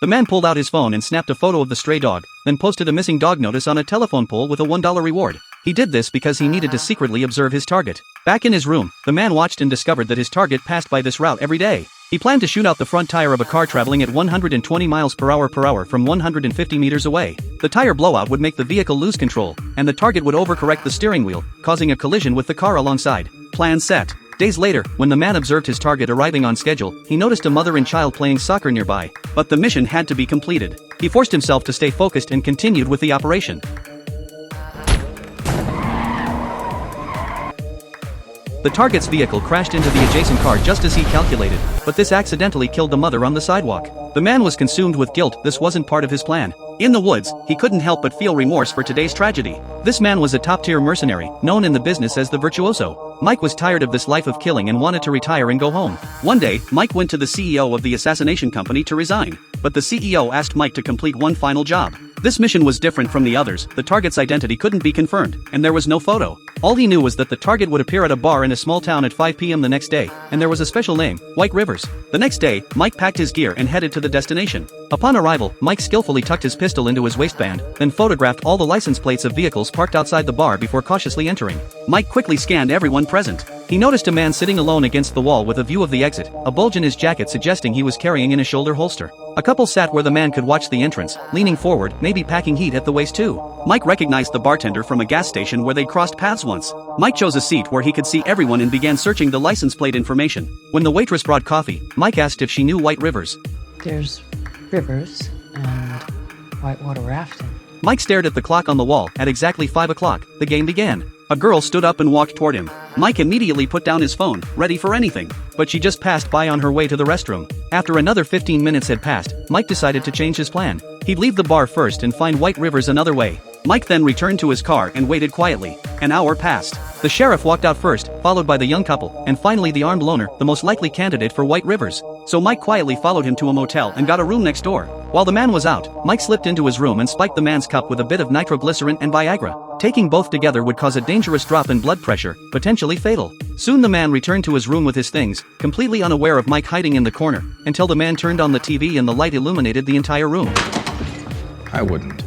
The man pulled out his phone and snapped a photo of the stray dog, then posted a missing dog notice on a telephone pole with a $1 reward. He did this because he needed to secretly observe his target. Back in his room, the man watched and discovered that his target passed by this route every day. He planned to shoot out the front tire of a car traveling at 120 miles per hour from 150 meters away. The tire blowout would make the vehicle lose control, and the target would overcorrect the steering wheel, causing a collision with the car alongside. Plan set. Days later, when the man observed his target arriving on schedule, he noticed a mother and child playing soccer nearby. But the mission had to be completed. He forced himself to stay focused and continued with the operation. The target's vehicle crashed into the adjacent car just as he calculated, but this accidentally killed the mother on the sidewalk. The man was consumed with guilt. This wasn't part of his plan. In the woods, he couldn't help but feel remorse for today's tragedy. This man was a top-tier mercenary, known in the business as the Virtuoso. Mike was tired of this life of killing and wanted to retire and go home. One day, Mike went to the CEO of the assassination company to resign. But the CEO asked Mike to complete one final job. This mission was different from the others. The target's identity couldn't be confirmed, and there was no photo. All he knew was that the target would appear at a bar in a small town at 5 p.m. the next day, and there was a special name, White Rivers. The next day, Mike packed his gear and headed to the destination. Upon arrival, Mike skillfully tucked his pistol into his waistband, then photographed all the license plates of vehicles parked outside the bar before cautiously entering. Mike quickly scanned everyone present. He noticed a man sitting alone against the wall with a view of the exit, a bulge in his jacket suggesting he was carrying in a shoulder holster. A couple sat where the man could watch the entrance, leaning forward, maybe packing heat at the waist too. Mike recognized the bartender from a gas station where they'd crossed paths once. Mike chose a seat where he could see everyone and began searching the license plate information. When the waitress brought coffee, Mike asked if she knew White Rivers. There's rivers and whitewater rafting. Mike stared at the clock on the wall. At exactly 5 o'clock, the game began. A girl stood up and walked toward him. Mike immediately put down his phone, ready for anything. But she just passed by on her way to the restroom. After another 15 minutes had passed, Mike decided to change his plan. He'd leave the bar first and find White Rivers another way. Mike then returned to his car and waited quietly. An hour passed. The sheriff walked out first, followed by the young couple, and finally the armed loner, the most likely candidate for White Rivers. So Mike quietly followed him to a motel and got a room next door. While the man was out, Mike slipped into his room and spiked the man's cup with a bit of nitroglycerin and Viagra. Taking both together would cause a dangerous drop in blood pressure, potentially fatal. Soon the man returned to his room with his things, completely unaware of Mike hiding in the corner, until the man turned on the TV and the light illuminated the entire room. I wouldn't.